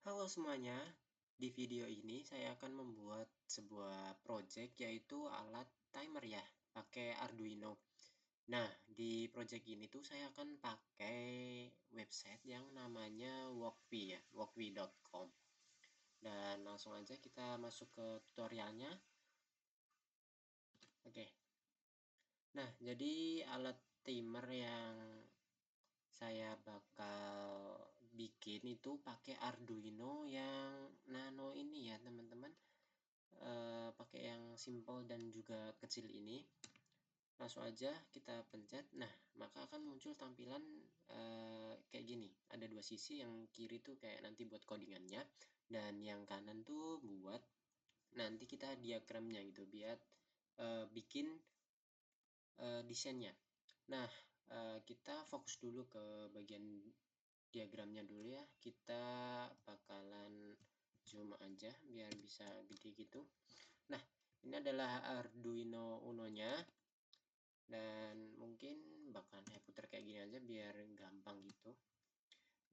Halo semuanya, di video ini saya akan membuat sebuah project yaitu alat timer ya, pakai Arduino. Nah, di project ini tuh saya akan pakai website yang namanya Walkwi ya, walkwi.com. Dan langsung aja kita masuk ke tutorialnya. Oke. Nah, jadi alat timer yang saya bakal bikin itu pakai Arduino yang nano ini ya, teman-teman. Pakai yang simple dan juga kecil ini. Langsung aja kita pencet. Nah, maka akan muncul tampilan kayak gini. Ada dua sisi, yang kiri tuh kayak nanti buat codingannya, dan yang kanan tuh buat nanti kita diagramnya gitu, biar bikin desainnya. Nah, kita fokus dulu ke bagian diagramnya dulu ya. Kita bakalan zoom aja biar bisa gede gitu. Nah, ini adalah Arduino Uno-nya, dan mungkin bakalan saya putar kayak gini aja biar gampang gitu.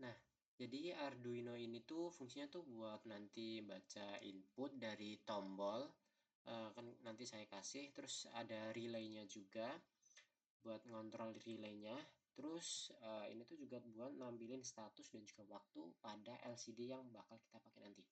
Nah, jadi Arduino ini tuh fungsinya tuh buat nanti baca input dari tombol. Kan nanti saya kasih, terus ada relaynya juga buat ngontrol relaynya. Terus ini tuh juga buat nampilin status dan juga waktu pada LCD yang bakal kita pakai nanti.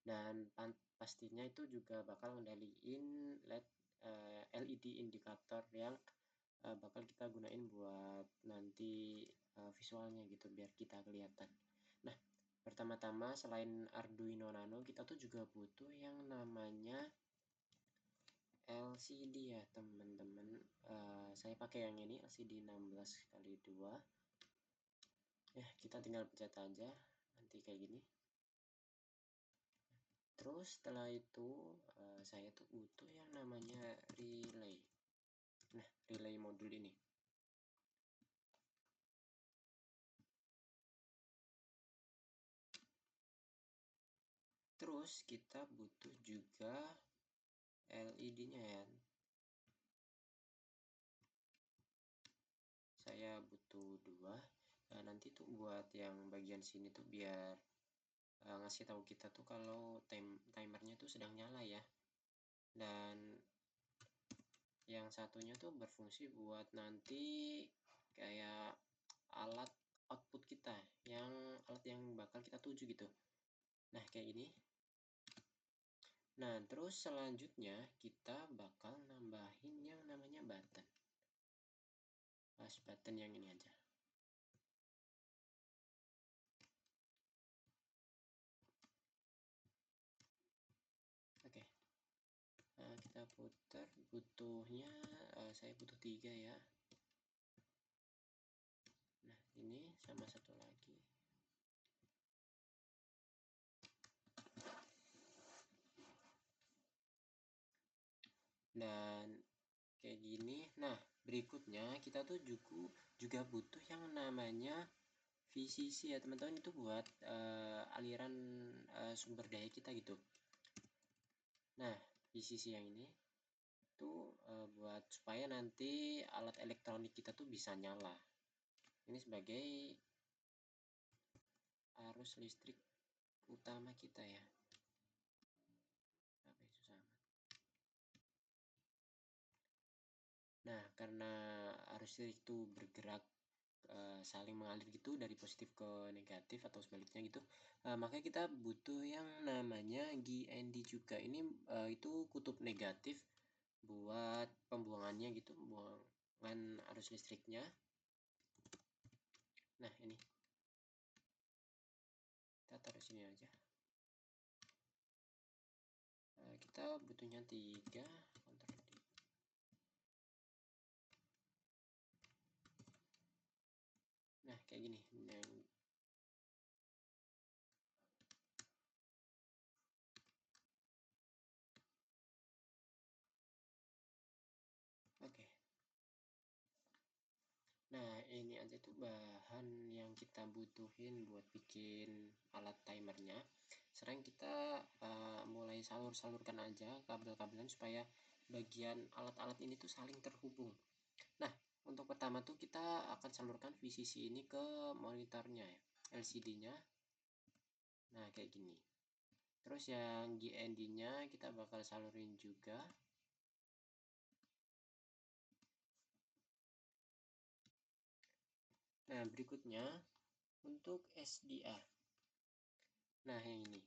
Dan pastinya itu juga bakal ngendaliin LED indikator yang bakal kita gunain buat nanti visualnya gitu, biar kita kelihatan. Nah, pertama-tama selain Arduino Nano, kita tuh juga butuh yang namanya LCD ya, teman-teman. Saya pakai yang ini, LCD 16x2. Ya, kita tinggal pencet aja nanti kayak gini. Terus setelah itu saya tuh butuh yang namanya relay. Nah, relay modul ini. Terus kita butuh juga LED-nya ya. Saya butuh dua. Nah, nanti tuh buat yang bagian sini tuh biar ngasih tahu kita tuh kalau timernya tuh sedang nyala ya. Dan yang satunya tuh berfungsi buat nanti kayak alat output kita, yang alat yang bakal kita tuju gitu. Nah, kayak gini. Nah, terus selanjutnya kita bakal nambahin yang namanya button. Pas button yang ini aja. Oke. Nah, kita putar, butuhnya saya butuh 3 ya. Nah, ini sama satu lagi. Dan kayak gini. Nah, berikutnya kita tuh juga butuh yang namanya VCC ya, teman-teman. Itu buat aliran sumber daya kita gitu. Nah, VCC yang ini tuh buat supaya nanti alat elektronik kita tuh bisa nyala. Ini sebagai arus listrik utama kita ya. Apa itu sama? Nah, karena arus listrik itu bergerak saling mengalir gitu dari positif ke negatif atau sebaliknya gitu, makanya kita butuh yang namanya GND juga. Ini itu kutub negatif buat pembuangannya gitu, pembuangan arus listriknya. Nah, ini kita taruh sini aja. Kita butuhnya 3, Ctrl D. Nah, kayak gini. Oke. Nah, ini aja tuh bahan yang kita butuhin buat bikin alat timernya. Sekarang kita mulai salur-salurkan aja kabel-kabelan supaya bagian alat-alat ini tuh saling terhubung. Nah, untuk pertama tuh kita akan salurkan VCC ini ke monitornya ya, LCD-nya. Nah, kayak gini. Terus yang GND nya kita bakal salurin juga. Nah, berikutnya untuk SDA. Nah, yang ini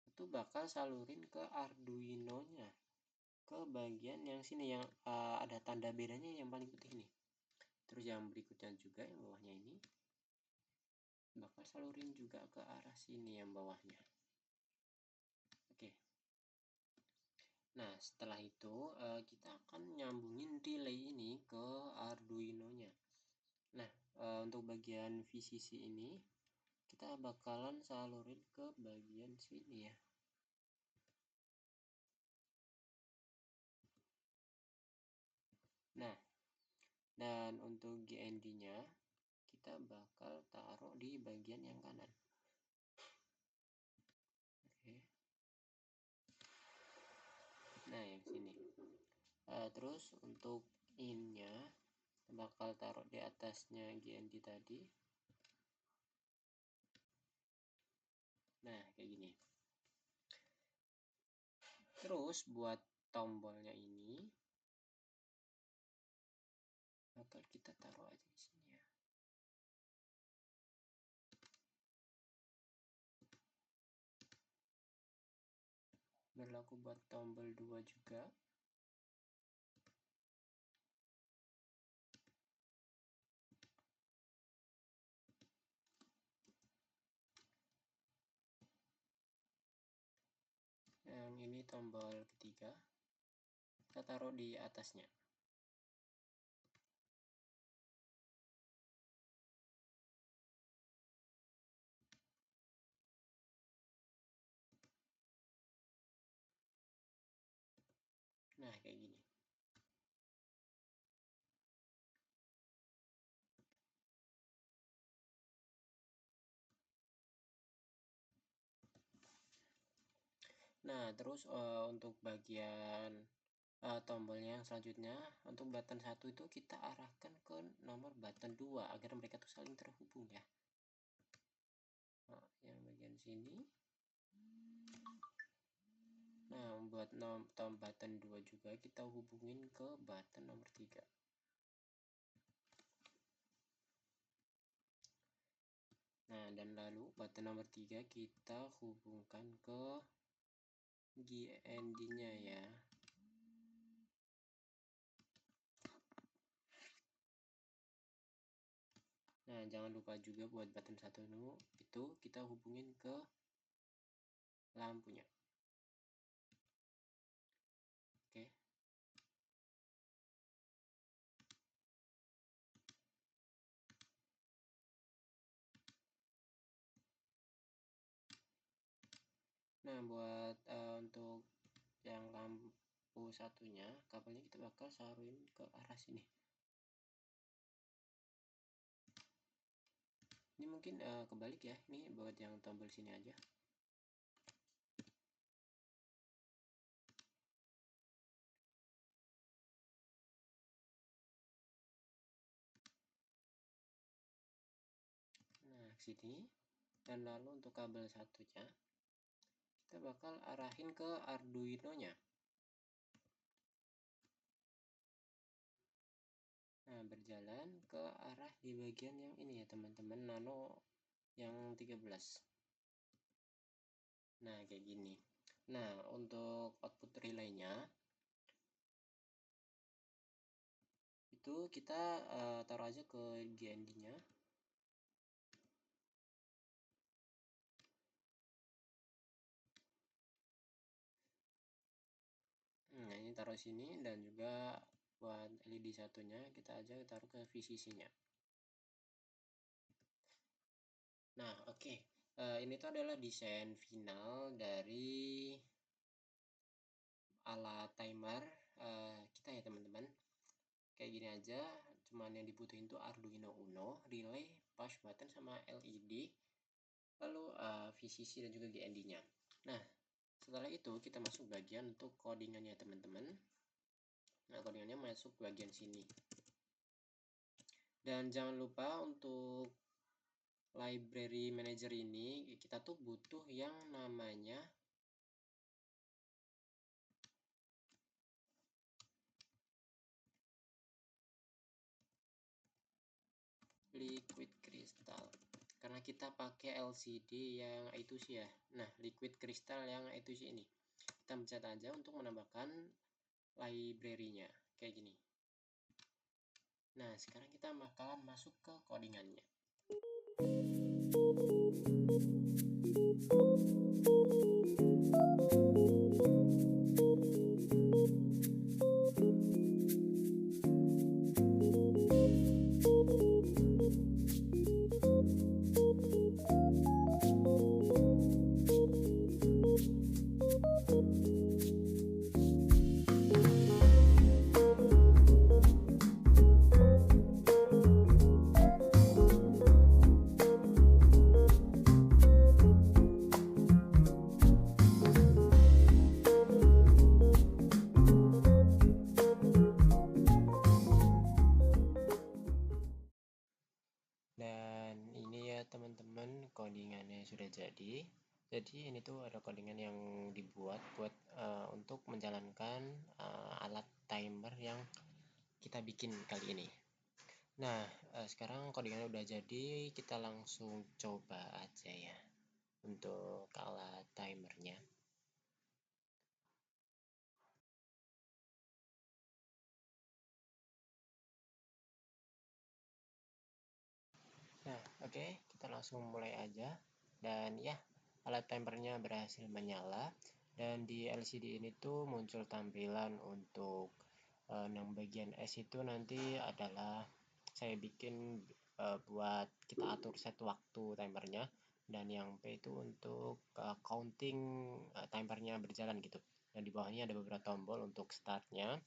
itu bakal salurin ke Arduino nya, ke bagian yang sini yang ada tanda bedanya yang paling putih ini. Terus yang berikutnya juga yang bawahnya ini bakal salurin juga ke arah sini yang bawahnya. Oke. Nah, setelah itu kita akan nyambungin relay ini ke Arduino nya. Nah, untuk bagian VCC ini kita bakalan salurin ke bagian sini ya. Nah, dan untuk GND nya kita bakal taruh di bagian yang kanan. Oke. Nah, yang sini. Terus untuk in nya bakal taruh di atasnya GND tadi. Nah, kayak gini. Terus buat tombolnya ini bakal kita taruh aja di sini ya. Berlaku buat tombol 2 juga. Yang ini tombol ketiga kita taruh di atasnya. Nah, kayak gini. Nah, terus untuk bagian tombolnya yang selanjutnya, untuk button 1 itu kita arahkan ke nomor button 2 agar mereka tuh saling terhubung ya. Nah, yang bagian sini. Nah, buat button 2 juga kita hubungin ke button nomor 3. Nah, dan lalu button nomor 3 kita hubungkan ke GND nya ya. Nah, jangan lupa juga buat button 1 itu kita hubungin ke lampunya. Oke. Nah, buat untuk yang lampu satunya, kabelnya kita bakal salurin ke arah sini. Ini mungkin kebalik ya, ini buat yang tombol sini aja. Nah, sini. Dan lalu untuk kabel satunya kita bakal arahin ke Arduino nya. Nah, berjalan ke arah di bagian yang ini ya teman-teman, nano yang 13. Nah, kayak gini. Nah, untuk output relaynya itu kita taruh aja ke GND nya. Nah, ini taruh sini, dan juga buat LED satunya kita aja taruh ke VCC nya. Nah, oke. Ini tuh adalah desain final dari alat timer kita ya teman-teman. Kayak gini aja, cuman yang dibutuhin tuh Arduino Uno, relay, push button sama LED, lalu VCC dan juga GND nya. Nah, setelah itu kita masuk bagian untuk codingannya teman-teman. Nah, codingannya masuk bagian sini. Dan jangan lupa untuk library manager ini kita tuh butuh yang namanya liquid crystal, karena kita pakai LCD yang itu sih ya. Nah, liquid crystal yang itu sih ini kita pencet aja untuk menambahkan library-nya kayak gini. Nah, sekarang kita bakalan masuk ke codingannya. Dan ini ya teman-teman, codingannya sudah jadi. Jadi ini tuh ada codingan yang dibuat buat untuk menjalankan alat timer yang kita bikin kali ini. Nah, sekarang codingannya udah jadi, kita langsung coba aja ya untuk alat timernya. Nah, oke, kita langsung mulai aja. Dan ya, alat timernya berhasil menyala. Dan di LCD ini tuh muncul tampilan untuk 6 bagian S itu nanti adalah saya bikin buat kita atur set waktu timernya. Dan yang P itu untuk counting timernya berjalan gitu. Dan di bawahnya ada beberapa tombol untuk startnya,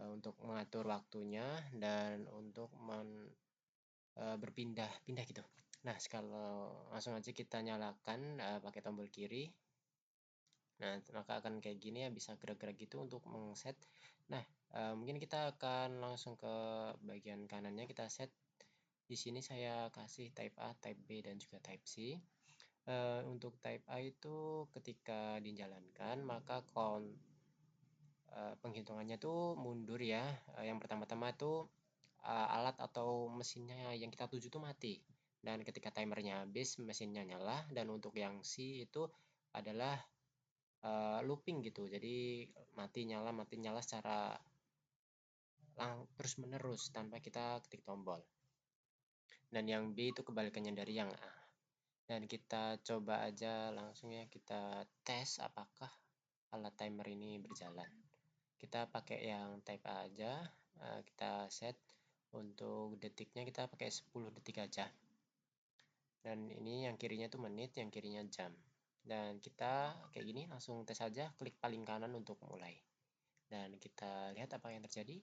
untuk mengatur waktunya, dan untuk berpindah-pindah gitu. Nah, kalau langsung aja kita nyalakan pakai tombol kiri. Nah, maka akan kayak gini ya, bisa gerak-gerak gitu untuk mengset. Nah, mungkin kita akan langsung ke bagian kanannya, kita set. Di sini saya kasih type A, type B, dan juga type C. Untuk type A itu ketika dijalankan, maka penghitungannya tuh mundur ya. Yang pertama-tama tuh alat atau mesinnya yang kita tuju tuh mati. Dan ketika timernya habis, mesinnya nyala. Dan untuk yang C itu adalah looping gitu. Jadi mati nyala secara terus menerus tanpa kita ketik tombol. Dan yang B itu kebalikannya dari yang A. Dan kita coba aja langsung ya, kita tes apakah alat timer ini berjalan. Kita pakai yang type A aja, kita set untuk detiknya, kita pakai 10 detik aja. Dan ini yang kirinya tuh menit, yang kirinya jam. Dan kita kayak gini langsung tes aja, klik paling kanan untuk mulai. Dan kita lihat apa yang terjadi.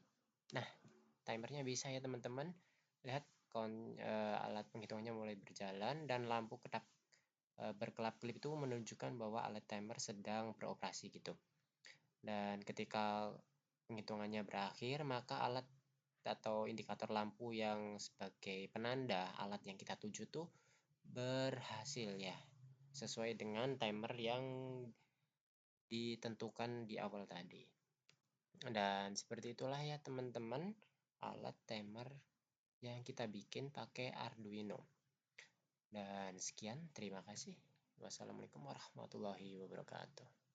Nah, timernya bisa ya teman-teman. Lihat alat penghitungannya mulai berjalan dan lampu kedap berkelap-kelip itu menunjukkan bahwa alat timer sedang beroperasi gitu. Dan ketika penghitungannya berakhir, maka alat atau indikator lampu yang sebagai penanda alat yang kita tuju tuh berhasil ya, sesuai dengan timer yang ditentukan di awal tadi. Dan seperti itulah ya teman-teman, alat timer yang kita bikin pakai Arduino. Dan sekian, terima kasih. Wassalamualaikum warahmatullahi wabarakatuh.